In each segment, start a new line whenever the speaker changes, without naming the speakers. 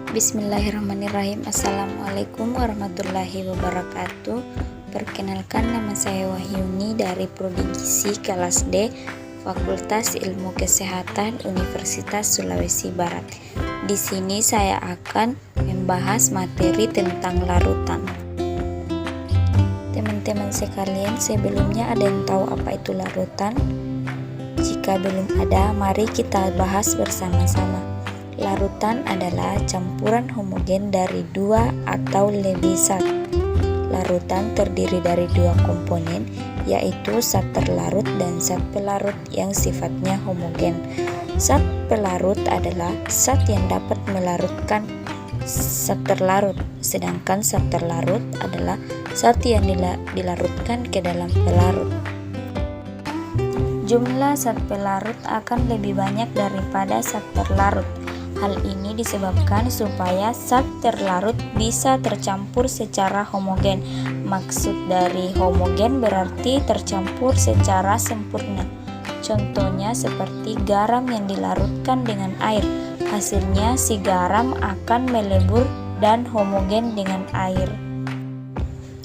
Bismillahirrahmanirrahim. Assalamualaikum warahmatullahi wabarakatuh. Perkenalkan, nama saya Wahyuni dari Prodi Gizi kelas D, Fakultas Ilmu Kesehatan Universitas Sulawesi Barat. Di sini saya akan membahas materi tentang larutan. Teman-teman sekalian, sebelumnya ada yang tahu apa itu larutan? Jika belum ada, mari kita bahas bersama-sama. Larutan adalah campuran homogen dari dua atau lebih zat. Larutan terdiri dari dua komponen, yaitu zat terlarut dan zat pelarut yang sifatnya homogen. Zat pelarut adalah zat yang dapat melarutkan zat terlarut, sedangkan zat terlarut adalah zat yang dilarutkan ke dalam pelarut. Jumlah zat pelarut akan lebih banyak daripada zat terlarut. Hal ini disebabkan supaya zat terlarut bisa tercampur secara homogen. Maksud dari homogen berarti tercampur secara sempurna. Contohnya seperti garam yang dilarutkan dengan air. Hasilnya si garam akan melebur dan homogen dengan air.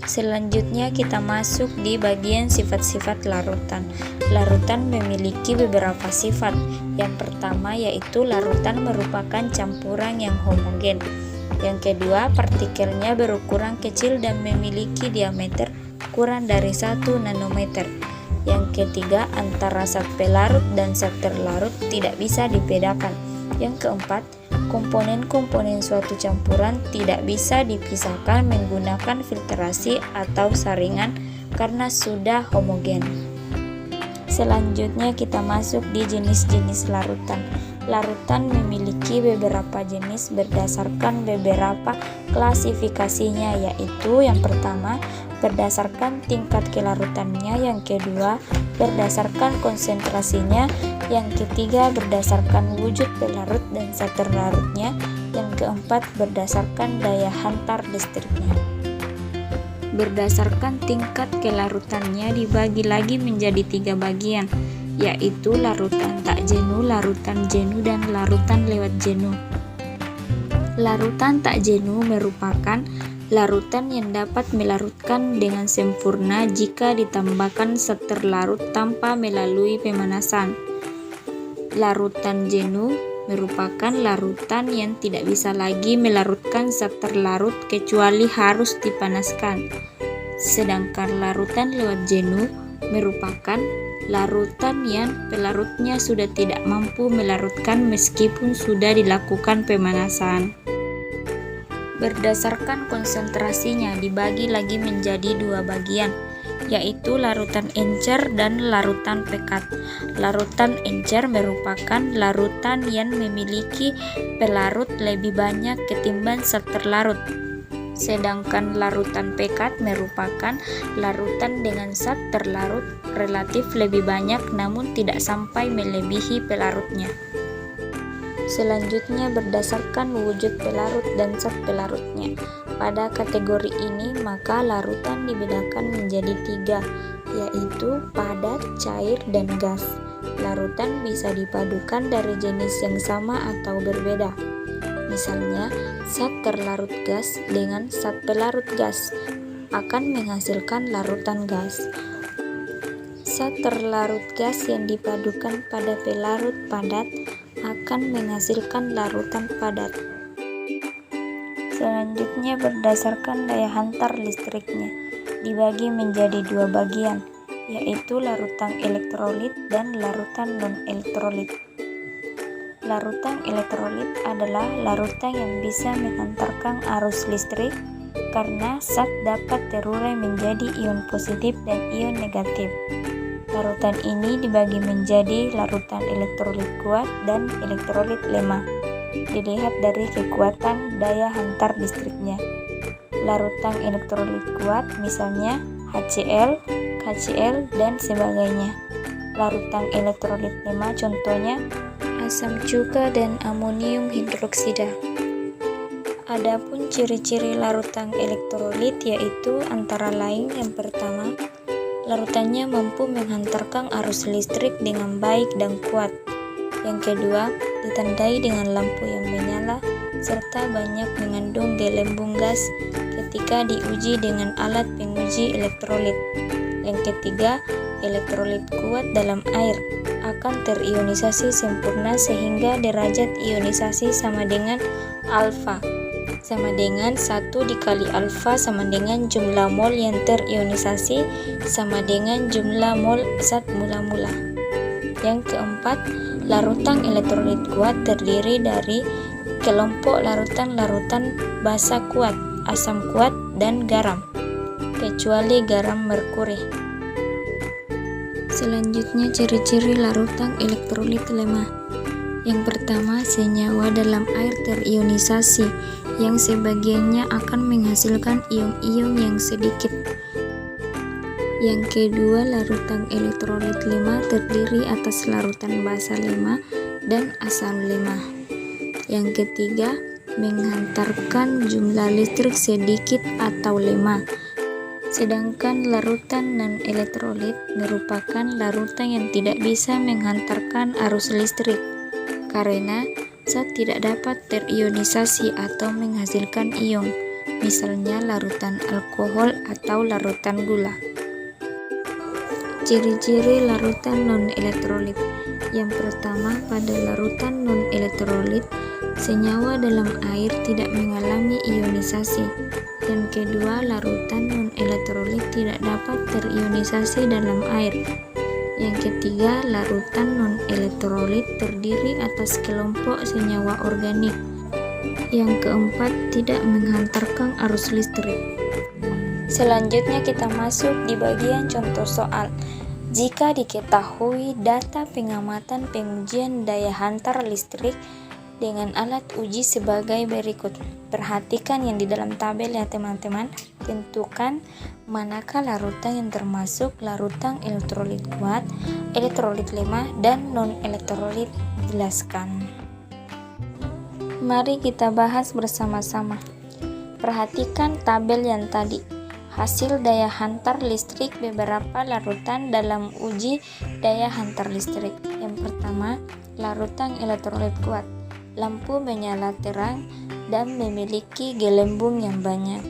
Selanjutnya kita masuk di bagian sifat-sifat larutan. Larutan memiliki beberapa sifat. Yang pertama yaitu larutan merupakan campuran yang homogen. Yang kedua, partikelnya berukuran kecil dan memiliki diameter kurang dari 1 nanometer. Yang ketiga, antara zat pelarut dan zat terlarut tidak bisa dibedakan. Yang keempat, komponen-komponen suatu campuran tidak bisa dipisahkan menggunakan filtrasi atau saringan karena sudah homogen. Selanjutnya kita masuk di jenis-jenis larutan. Larutan memiliki beberapa jenis berdasarkan beberapa klasifikasinya, yaitu yang pertama berdasarkan tingkat kelarutannya, yang kedua berdasarkan konsentrasinya, yang ketiga berdasarkan wujud pelarut dan zat terlarutnya, yang keempat berdasarkan daya hantar listriknya. Berdasarkan tingkat kelarutannya dibagi lagi menjadi 3 bagian, yaitu larutan tak jenuh, larutan jenuh, dan larutan lewat jenuh. Larutan tak jenuh merupakan larutan yang dapat melarutkan dengan sempurna jika ditambahkan zat terlarut tanpa melalui pemanasan. Larutan jenuh merupakan larutan yang tidak bisa lagi melarutkan zat terlarut kecuali harus dipanaskan. Sedangkan larutan lewat jenuh merupakan larutan yang pelarutnya sudah tidak mampu melarutkan meskipun sudah dilakukan pemanasan. Berdasarkan konsentrasinya dibagi lagi menjadi 2 bagian, yaitu larutan encer dan larutan pekat. Larutan encer merupakan larutan yang memiliki pelarut lebih banyak ketimbang zat terlarut. Sedangkan larutan pekat merupakan larutan dengan zat terlarut relatif lebih banyak namun tidak sampai melebihi pelarutnya. Selanjutnya berdasarkan wujud pelarut dan zat pelarutnya. Pada kategori ini maka larutan dibedakan menjadi 3, yaitu padat, cair, dan gas. Larutan bisa dipadukan dari jenis yang sama atau berbeda. Misalnya, zat terlarut gas dengan zat pelarut gas akan menghasilkan larutan gas. Zat terlarut gas yang dipadukan pada pelarut padat akan menghasilkan larutan padat. Selanjutnya berdasarkan daya hantar listriknya dibagi menjadi 2 bagian, yaitu larutan elektrolit dan larutan non-elektrolit. Larutan elektrolit adalah larutan yang bisa menghantarkan arus listrik karena zat dapat terurai menjadi ion positif dan ion negatif. Larutan ini dibagi menjadi larutan elektrolit kuat dan elektrolit lemah. Dilihat dari kekuatan daya hantar listriknya. Larutan elektrolit kuat misalnya HCl, KCl, dan sebagainya. Larutan elektrolit lemah contohnya asam cuka dan amonium hidroksida. Adapun ciri-ciri larutan elektrolit yaitu antara lain yang pertama, larutannya mampu menghantarkan arus listrik dengan baik dan kuat. Yang kedua, ditandai dengan lampu yang menyala serta banyak mengandung gelembung gas ketika diuji dengan alat penguji elektrolit. Yang ketiga, elektrolit kuat dalam air akan terionisasi sempurna sehingga derajat ionisasi sama dengan alfa, sama dengan 1 dikali alfa sama dengan jumlah mol yang terionisasi sama dengan jumlah mol zat mula-mula. Yang keempat, larutan elektrolit kuat terdiri dari kelompok larutan-larutan basa kuat, asam kuat, dan garam, kecuali garam merkuri. Selanjutnya, ciri-ciri larutan elektrolit lemah. Yang pertama, senyawa dalam air terionisasi, yang sebagiannya akan menghasilkan ion-ion yang sedikit. Yang kedua, larutan elektrolit lemah terdiri atas larutan basa lemah dan asam lemah. Yang ketiga, menghantarkan jumlah listrik sedikit atau lemah. Sedangkan larutan non-elektrolit merupakan larutan yang tidak bisa menghantarkan arus listrik karena zat tidak dapat terionisasi atau menghasilkan ion, misalnya larutan alkohol atau larutan gula. Ciri-ciri larutan non-elektrolit. Yang pertama, pada larutan non-elektrolit, senyawa dalam air tidak mengalami ionisasi. Yang kedua, larutan non-elektrolit tidak dapat terionisasi dalam air. Yang ketiga, larutan non-elektrolit terdiri atas kelompok senyawa organik. Yang keempat, tidak menghantarkan arus listrik. Selanjutnya kita masuk di bagian contoh soal. Jika diketahui data pengamatan pengujian daya hantar listrik dengan alat uji sebagai berikut. Perhatikan yang di dalam tabel ya teman-teman. Tentukan manakah larutan yang termasuk larutan elektrolit kuat, elektrolit lemah, dan non-elektrolit. Jelaskan. Mari kita bahas bersama-sama. Perhatikan tabel yang tadi. Hasil daya hantar listrik beberapa larutan dalam uji daya hantar listrik. Yang pertama, larutan elektrolit kuat. Lampu menyala terang dan memiliki gelembung yang banyak.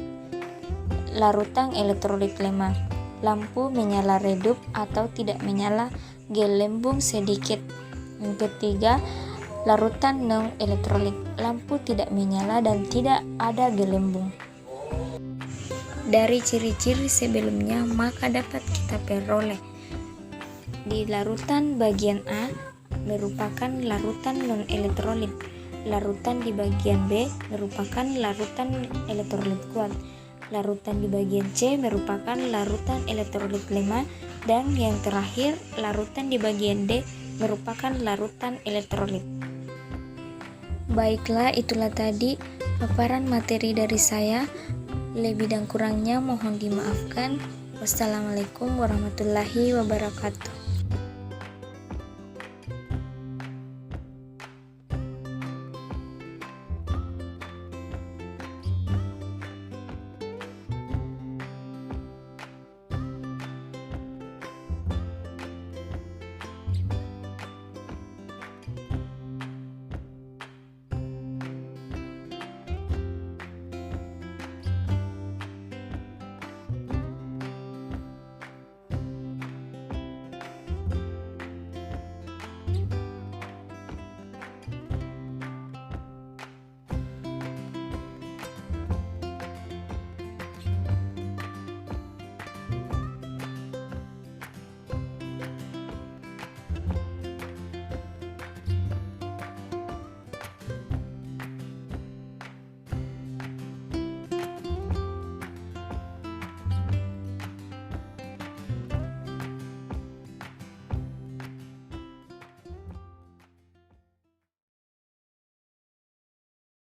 Larutan elektrolit lemah. Lampu menyala redup atau tidak menyala, gelembung sedikit. Yang ketiga, larutan non-elektrolit. Lampu tidak menyala dan tidak ada gelembung. Dari ciri-ciri sebelumnya, maka dapat kita peroleh di larutan bagian A merupakan larutan non-elektrolit. Larutan di bagian B merupakan larutan elektrolit kuat. Larutan di bagian C merupakan larutan elektrolit lemah, dan yang terakhir, larutan di bagian D merupakan larutan elektrolit. Baiklah, itulah tadi paparan materi dari saya. Lebih dan kurangnya mohon dimaafkan. Wassalamualaikum warahmatullahi wabarakatuh.